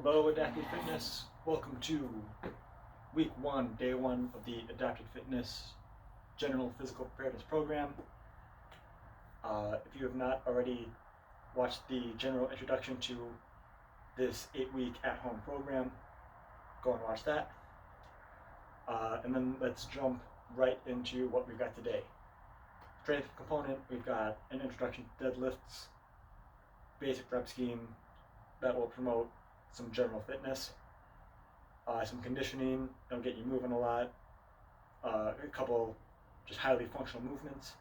Hello, Adapted Fitness. Welcome to week one, day one of the Adapted Fitness General Physical Preparedness Program. If you have not already watched the general introduction to this 8-week at-home program, go and watch that. And then let's jump right into what we've got today. Strength component, we've got an introduction to deadlifts, basic rep scheme that will promote some general fitness, some conditioning that'll get you moving a lot, a couple just highly functional movements,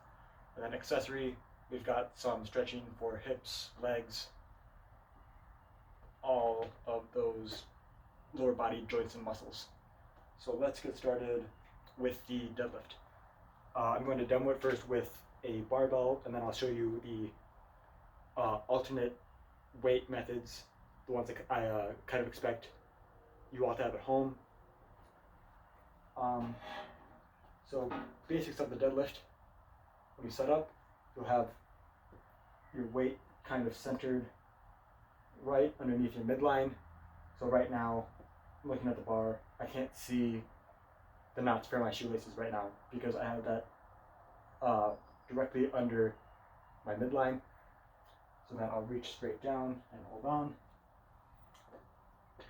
and then accessory, we've got some stretching for hips, legs, all of those lower body joints and muscles. So let's get started with the deadlift. I'm going to demo it first with a barbell, and then I'll show you the alternate weight methods, the ones that I kind of expect you all to have at home. So basics of the deadlift: when you set up, you'll have your weight kind of centered right underneath your midline. So right now, I'm looking at the bar, I can't see the knots for my shoelaces right now because I have that directly under my midline. So then I'll reach straight down and hold on.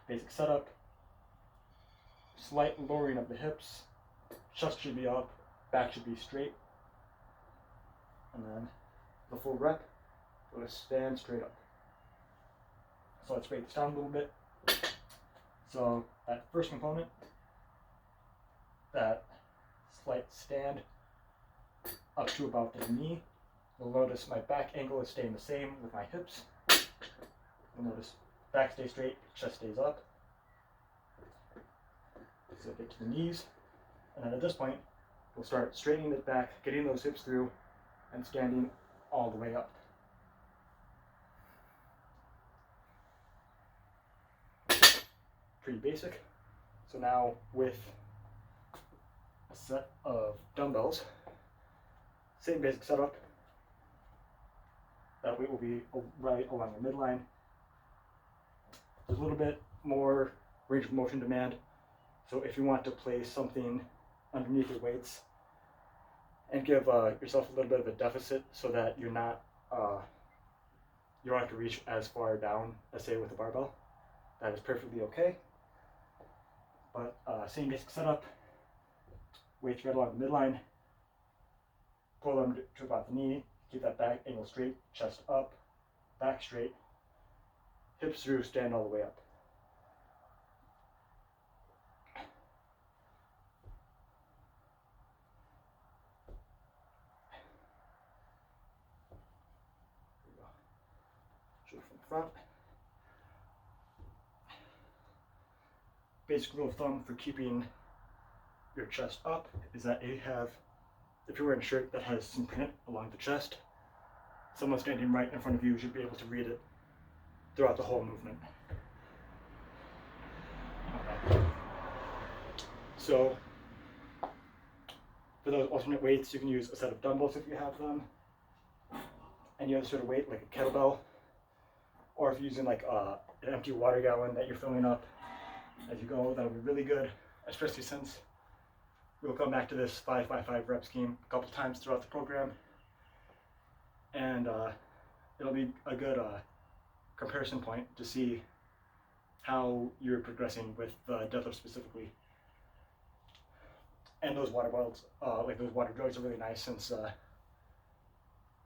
Basic setup, slight lowering of the hips, chest should be up, back should be straight, and then the full rep, we'll just stand straight up. So let's break this down a little bit. So that first component, that slight stand up to about the knee, you'll notice my back angle is staying the same with my hips. You'll notice back stays straight, chest stays up. So get to the knees, and then at this point, we'll start straightening it back, getting those hips through, and standing all the way up. Pretty basic. So now with a set of dumbbells, same basic setup. That weight will be right along the midline. There's a little bit more range of motion demand. So if you want to place something underneath your weights and give yourself a little bit of a deficit so that you're not, you don't have to reach as far down as say with a barbell, that is perfectly okay. But same basic setup, weights right along the midline, pull them to about the knee, keep that back angle straight, chest up, back straight, hips through, stand all the way up. Show it from the front. Basic rule of thumb for keeping your chest up is that if you're wearing a shirt that has some print along the chest, someone standing right in front of you should be able to read it throughout the whole movement. Okay. So for those alternate weights, you can use a set of dumbbells if you have them, any other sort of weight like a kettlebell, or if you're using like an empty water gallon that you're filling up as you go, that'll be really good, especially since we'll come back to this 5x5 rep scheme a couple times throughout the program, and it'll be a good comparison point to see how you're progressing with deadlift specifically. And those water bottles, like those water jugs, are really nice since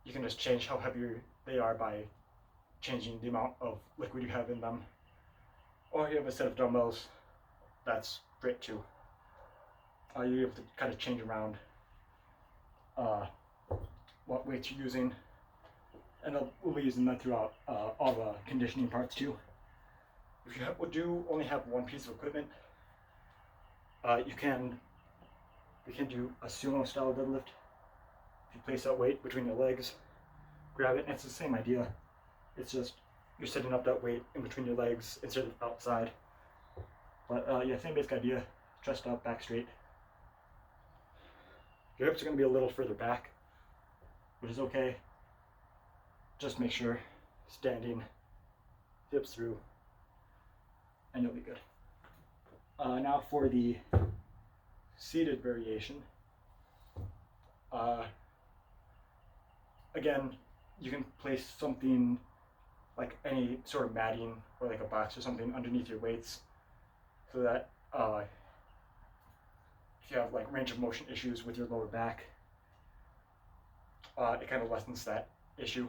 you can just change how heavy they are by changing the amount of liquid you have in them. Or you have a set of dumbbells, that's great too. You're able to kind of change around what weights you're using, and we'll be using that throughout all the conditioning parts too. If you only have one piece of equipment, we can do a sumo style deadlift. If you place that weight between your legs, grab it, and it's the same idea. It's just you're setting up that weight in between your legs instead of outside. But yeah, same basic idea, chest up, back straight. Your hips are going to be a little further back, which is okay. Just make sure standing, hips through, and you'll be good. Now for the seated variation. Again, you can place something like any sort of matting or like a box or something underneath your weights, so that if you have like range of motion issues with your lower back, it kind of lessens that issue.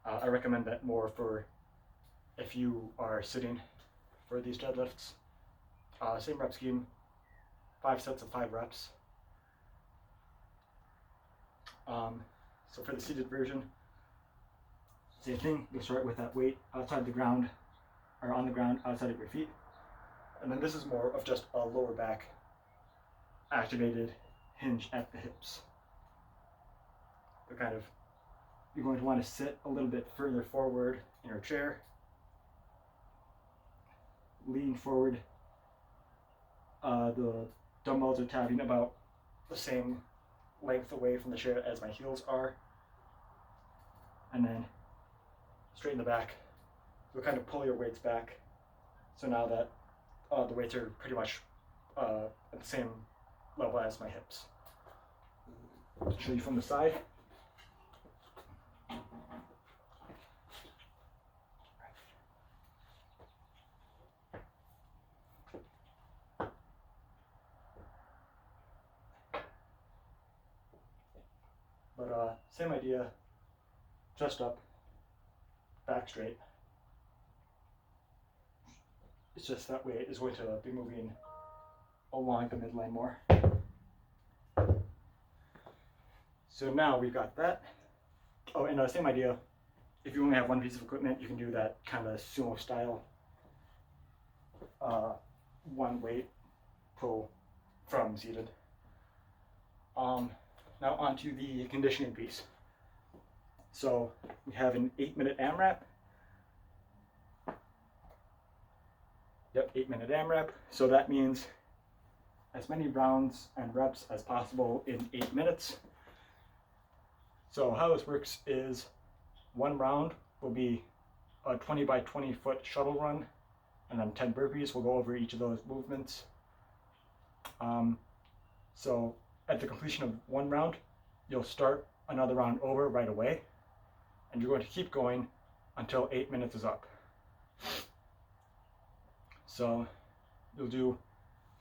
I recommend that more for if you are sitting for these deadlifts. Same rep scheme, 5 sets of 5 reps. So for the seated version, same thing. You'll start with that weight outside the ground, or on the ground outside of your feet. And then this is more of just a lower back activated hinge at the hips. So you're going to want to sit a little bit further forward in your chair, lean forward. The dumbbells are tabbing about the same length away from the chair as my heels are, and then straighten the back. You'll kind of pull your weights back, so now that the weights are pretty much at the same level as my hips. I'll show you from the side. But same idea, chest up, back straight. It's just that weight is going to be moving along the midline more. So now we've got that. Oh, and same idea. If you only have one piece of equipment, you can do that kind of sumo style one weight pull from seated. Now onto the conditioning piece. So we have an 8-minute AMRAP. Yep, 8-minute AMRAP. So that means as many rounds and reps as possible in 8 minutes. So how this works is one round will be a 20 by 20 foot shuttle run, and then 10 burpees. We'll go over each of those movements. So at the completion of one round, you'll start another round over right away, and you're going to keep going until 8 minutes is up. So you'll do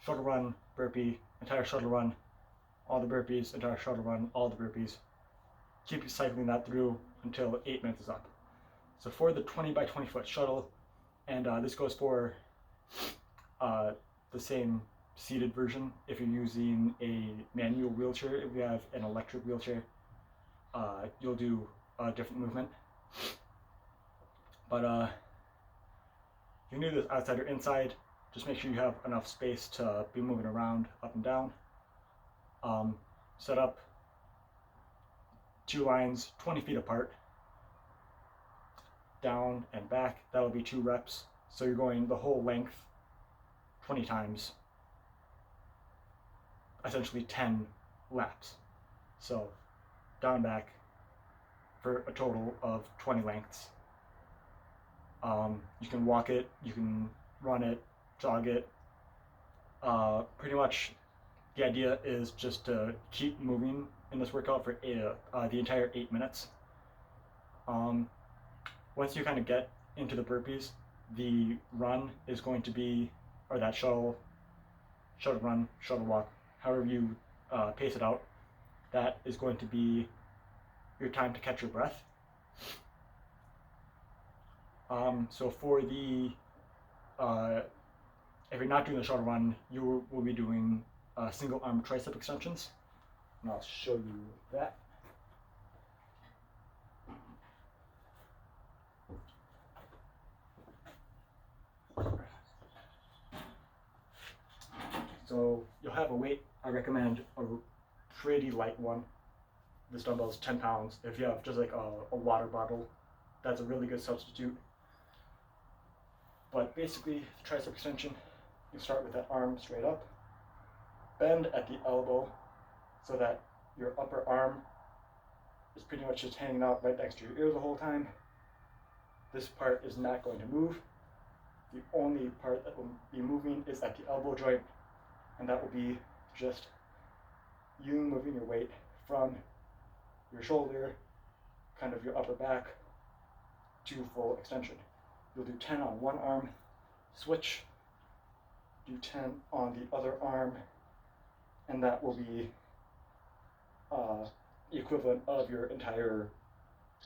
shuttle run, burpee, entire shuttle run, all the burpees, entire shuttle run, all the burpees. Keep cycling that through until 8 minutes is up. So for the 20 by 20 foot shuttle, and this goes for the same seated version if you're using a manual wheelchair. If you have an electric wheelchair, you'll do a different movement. But you can do this outside or inside. Just make sure you have enough space to be moving around up and down. Set up 2 lines 20 feet apart, down and back. That'll be 2 reps. So you're going the whole length 20 times, essentially 10 laps. So down and back for a total of 20 lengths. You can walk it, you can run it, jog it. Pretty much the idea is just to keep moving in this workout for the entire 8 minutes. Once you kind of get into the burpees, the run is going to be, or that shuttle run, shuttle walk, however you pace it out, that is going to be your time to catch your breath. So for the, if you're not doing the shuttle run, you will be doing single arm tricep extensions, and I'll show you that. So you'll have a weight. I recommend a pretty light one. This dumbbell is 10 pounds. If you have just like a water bottle, that's a really good substitute. But basically, tricep extension, you start with that arm straight up, bend at the elbow so that your upper arm is pretty much just hanging out right next to your ear the whole time. This part is not going to move. The only part that will be moving is at the elbow joint, and that will be just you moving your weight from your shoulder, kind of your upper back, to full extension. You'll do 10 on one arm, switch, do 10 on the other arm, and that will be the equivalent of your entire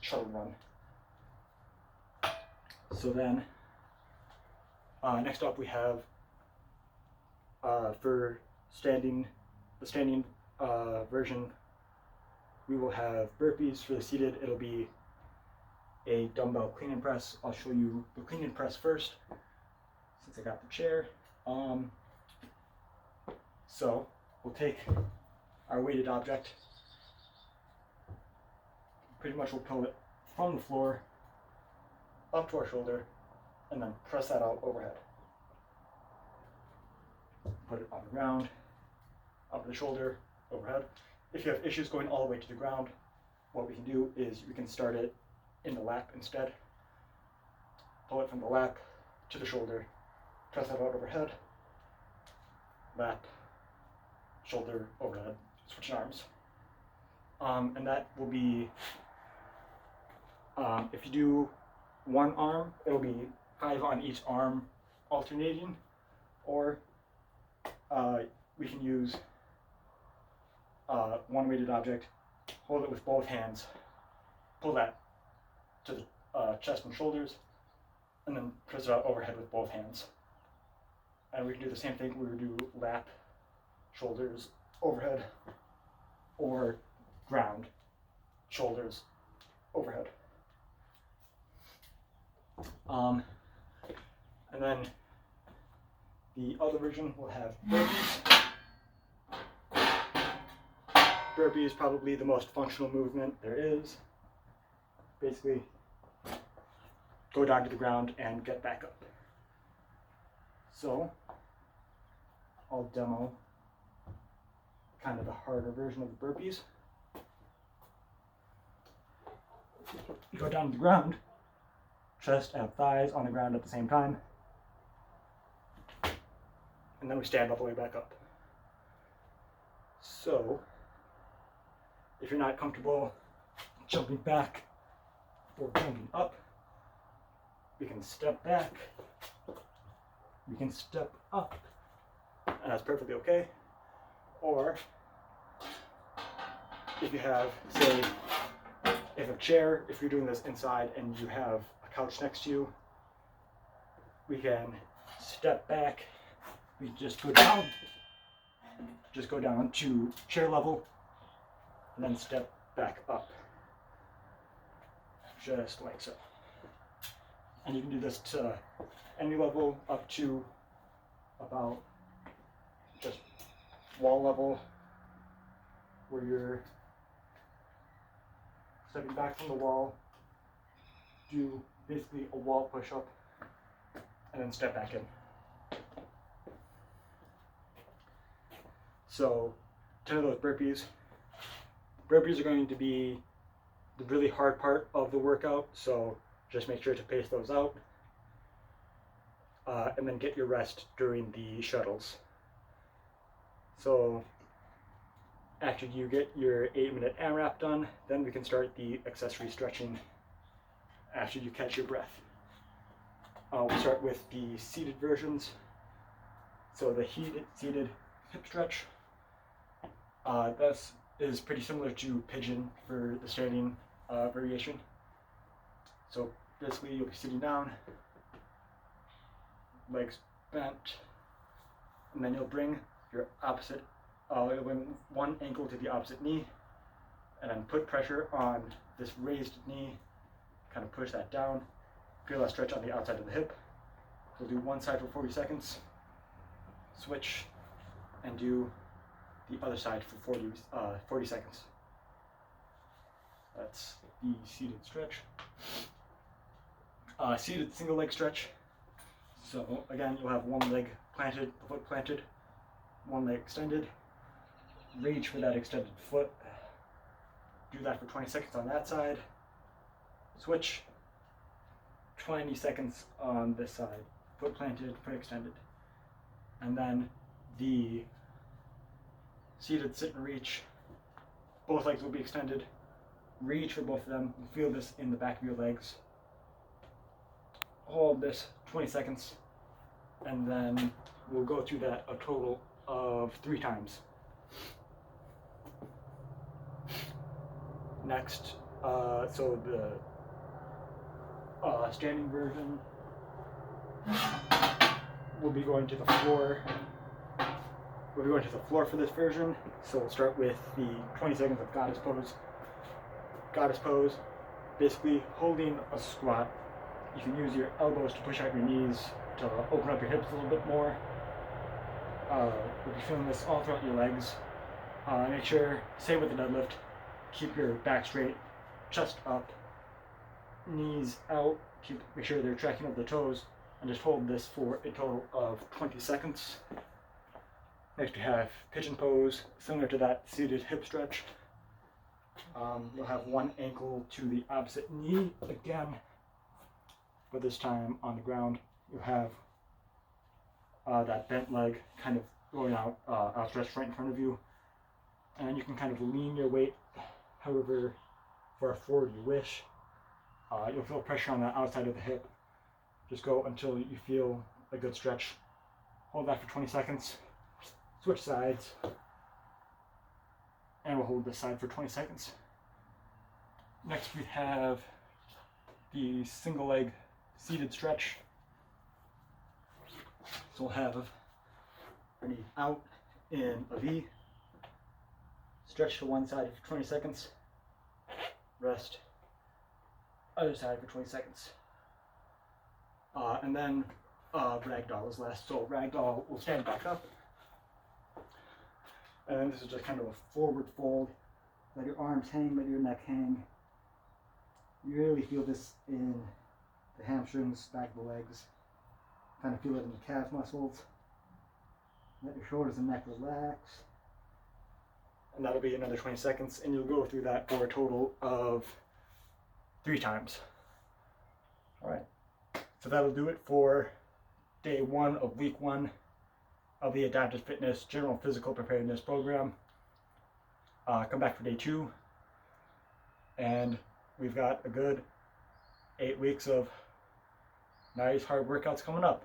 shuttle run. So then, next up we have for the standing version, we will have burpees. For the seated, it'll be a dumbbell clean and press. I'll show you the clean and press first, since I got the chair. So we'll take our weighted object, pretty much we'll pull it from the floor up to our shoulder, and then press that out overhead. Put it on the ground, up the shoulder, overhead. If you have issues going all the way to the ground, what we can do is we can start it in the lap instead. Pull it from the lap to the shoulder, press that out overhead, lap, shoulder, overhead, switching arms. And that will be, if you do one arm, it'll be 5 on each arm alternating, or we can use one weighted object, hold it with both hands, pull that to the chest and shoulders, and then press it out overhead with both hands. And we can do the same thing. We would do lap, shoulders, overhead, or ground, shoulders, overhead. And then the other version will have burpees. Burpee is probably the most functional movement there is. Basically, go down to the ground and get back up. So, I'll demo kind of the harder version of the burpees. You go down to the ground, chest and thighs on the ground at the same time, and then we stand all the way back up. So, if you're not comfortable jumping back or jumping up, we can step back, we can step up, and that's perfectly okay. Or if you have, say, if a chair, if you're doing this inside and you have a couch next to you, we can step back, we just go down to chair level, and then step back up, just like so. And you can do this to any level up to about just wall level, where you're stepping back from the wall, do basically a wall push-up, and then step back in. So 10 of those burpees. Burpees are going to be the really hard part of the workout, so just make sure to pace those out. And then get your rest during the shuttles. So after you get your 8-minute AMRAP done, then we can start the accessory stretching after you catch your breath. We'll start with the seated versions. So the seated hip stretch. This is pretty similar to pigeon for the standing variation. So basically you'll be sitting down, legs bent, and then you'll bring your opposite, you'll bring one ankle to the opposite knee, and then put pressure on this raised knee, kind of push that down, feel that stretch on the outside of the hip. We'll do one side for 40 seconds, switch, and do the other side for 40 seconds. That's the seated stretch. Seated single leg stretch. So again, you'll have one leg planted, the foot planted, one leg extended. Reach for that extended foot. Do that for 20 seconds on that side. Switch. 20 seconds on this side. foot planted, foot extended. And then the seated sit and reach, both legs will be extended. Reach for both of them. You'll feel this in the back of your legs. Hold this 20 seconds, and then we'll go through that a total of 3 times. Next, so the standing version, we'll be going to the floor. We'll be going to the floor for this version. So we'll start with the 20 seconds of goddess pose. Goddess pose, basically holding a squat. You can use your elbows to push out your knees to open up your hips a little bit more. You'll be feeling this all throughout your legs. Make sure, same with the deadlift, keep your back straight, chest up, knees out, make sure they're tracking over the toes, and just hold this for a total of 20 seconds. Next we have pigeon pose, similar to that seated hip stretch. You'll have one ankle to the opposite knee again, but this time on the ground. You'll have that bent leg kind of going out, outstretched right in front of you, and you can kind of lean your weight however far forward you wish. You'll feel pressure on the outside of the hip. Just go until you feel a good stretch. Hold that for 20 seconds. Switch sides, and we'll hold this side for 20 seconds. Next we have the single leg seated stretch. So we'll have our knee out in a V, stretch to one side for 20 seconds, rest, other side for 20 seconds. And then ragdoll is last. So ragdoll will stand back up. And then this is just kind of a forward fold. Let your arms hang, let your neck hang. You really feel this in the hamstrings, back of the legs. Kind of feel it in the calf muscles. Let your shoulders and neck relax. And that'll be another 20 seconds, and you'll go through that for a total of 3 times. All right. So that'll do it for day 1 of week 1 of the Adaptive Fitness General Physical Preparedness program. Come back for day 2, and we've got a good 8 weeks of nice hard workouts coming up.